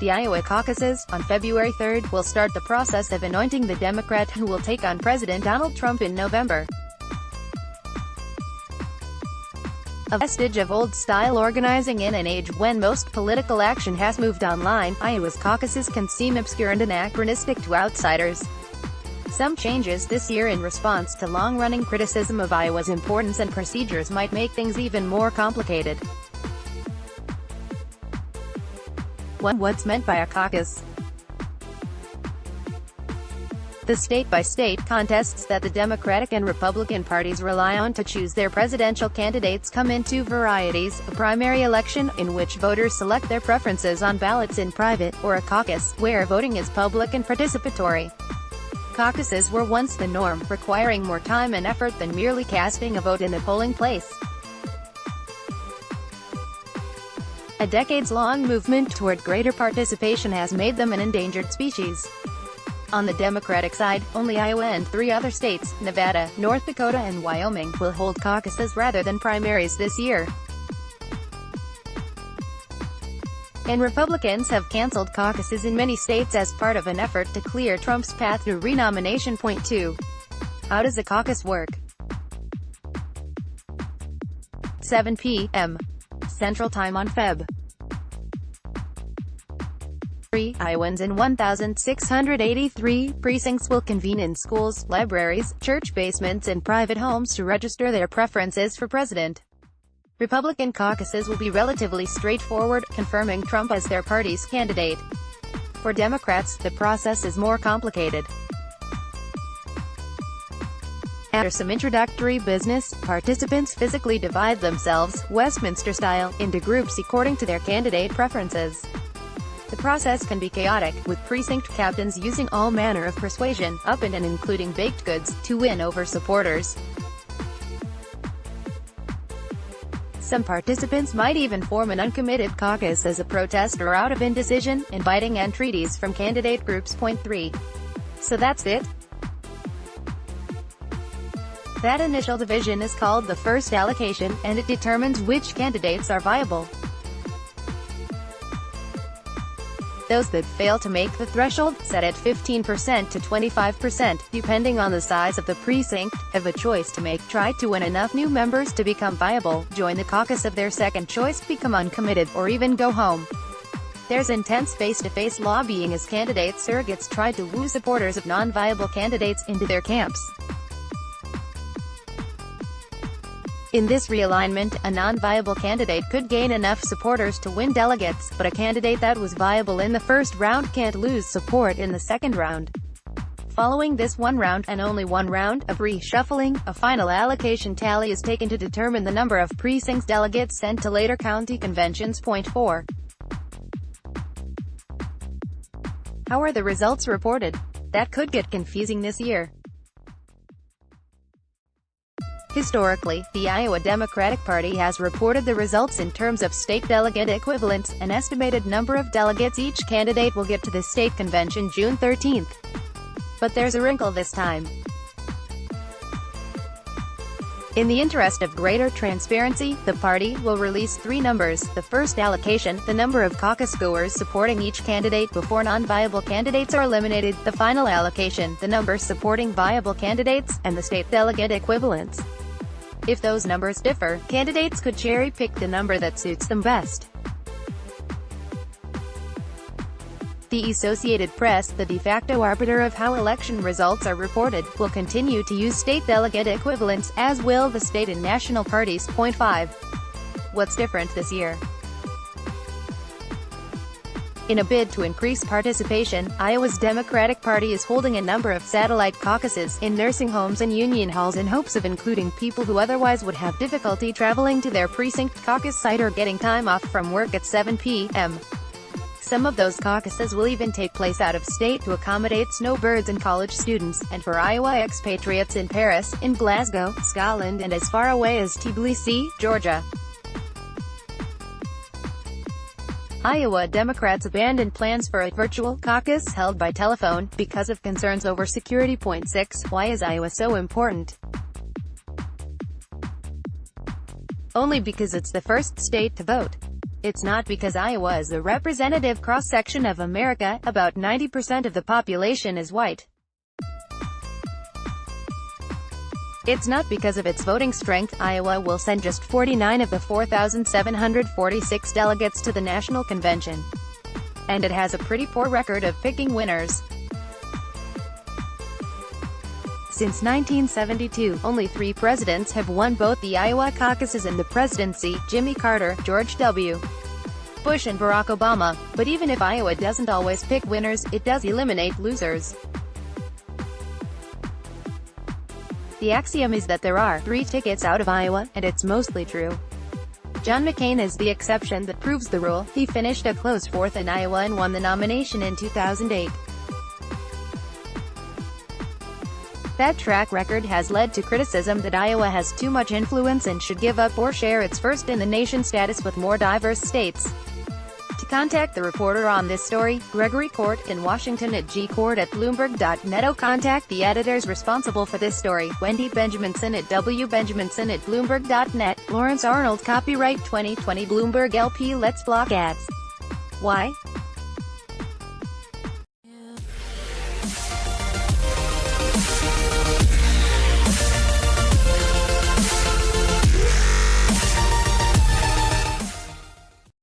The Iowa caucuses, on February 3, will start the process of anointing the Democrat who will take on President Donald Trump in November. A vestige of old-style organizing in an age when most political action has moved online, Iowa's caucuses can seem obscure and anachronistic to outsiders. Some changes this year in response to long-running criticism of Iowa's importance and procedures might make things even more complicated. 1. What's meant by a caucus? The state-by-state contests that the Democratic and Republican parties rely on to choose their presidential candidates come in two varieties: a primary election, in which voters select their preferences on ballots in private, or a caucus, where voting is public and participatory. Caucuses were once the norm, requiring more time and effort than merely casting a vote in a polling place. A decades-long movement toward greater participation has made them an endangered species. On the Democratic side, only Iowa and 3 other states, Nevada, North Dakota and Wyoming, will hold caucuses rather than primaries this year. And Republicans have canceled caucuses in many states as part of an effort to clear Trump's path to renomination. Point 2. How does a caucus work? 7 p.m. Central Time on Feb. 3. Iowans in 1,683 precincts will convene in schools, libraries, church basements and private homes to register their preferences for president. Republican caucuses will be relatively straightforward, confirming Trump as their party's candidate. For Democrats, the process is more complicated. After some introductory business, participants physically divide themselves, Westminster-style, into groups according to their candidate preferences. The process can be chaotic, with precinct captains using all manner of persuasion, up and including baked goods, to win over supporters. Some participants might even form an uncommitted caucus as a protest or out of indecision, inviting entreaties from candidate groups. Point 3. So that's it? That initial division is called the first allocation, and it determines which candidates are viable. Those that fail to make the threshold, set at 15% to 25%, depending on the size of the precinct, have a choice to make: try to win enough new members to become viable, join the caucus of their second choice, become uncommitted, or even go home. There's intense face-to-face lobbying as candidate surrogates try to woo supporters of non-viable candidates into their camps. In this realignment, a non-viable candidate could gain enough supporters to win delegates, but a candidate that was viable in the first round can't lose support in the second round. Following this one round, and only one round, of reshuffling, a final allocation tally is taken to determine the number of precincts delegates sent to later county conventions. Point 4. How are the results reported? That could get confusing this year. Historically, the Iowa Democratic Party has reported the results in terms of state delegate equivalents, an estimated number of delegates each candidate will get to the state convention June 13. But there's a wrinkle this time. In the interest of greater transparency, the party will release 3 numbers: the first allocation, the number of caucus goers supporting each candidate before non-viable candidates are eliminated; the final allocation, the number supporting viable candidates; and the state delegate equivalents. If those numbers differ, candidates could cherry-pick the number that suits them best. The Associated Press, the de facto arbiter of how election results are reported, will continue to use state delegate equivalents, as will the state and national parties. Point 5. What's different this year? In a bid to increase participation, Iowa's Democratic Party is holding a number of satellite caucuses, in nursing homes and union halls in hopes of including people who otherwise would have difficulty traveling to their precinct caucus site or getting time off from work at 7 p.m. Some of those caucuses will even take place out of state to accommodate snowbirds and college students, and for Iowa expatriates in Paris, in Glasgow, Scotland and as far away as Tbilisi, Georgia. Iowa Democrats abandoned plans for a virtual caucus held by telephone, because of concerns over security. Point 6. Why is Iowa so important? Only because it's the first state to vote. It's not because Iowa is the representative cross-section of America, about 90% of the population is white. It's not because of its voting strength. Iowa will send just 49 of the 4,746 delegates to the National Convention. And it has a pretty poor record of picking winners. Since 1972, only 3 presidents have won both the Iowa caucuses and the presidency: Jimmy Carter, George W. Bush and Barack Obama. But even if Iowa doesn't always pick winners, it does eliminate losers. The axiom is that there are 3 tickets out of Iowa, and it's mostly true. John McCain is the exception that proves the rule. He finished a close 4th in Iowa and won the nomination in 2008. That track record has led to criticism that Iowa has too much influence and should give up or share its first-in-the-nation status with more diverse states. To contact the reporter on this story, Gregory Court, in Washington at gcourt@bloomberg.net, or contact the editors responsible for this story, Wendy Benjaminson at wbenjaminson@bloomberg.net, Lawrence Arnold, copyright 2020 Bloomberg LP. Let's block ads. Why?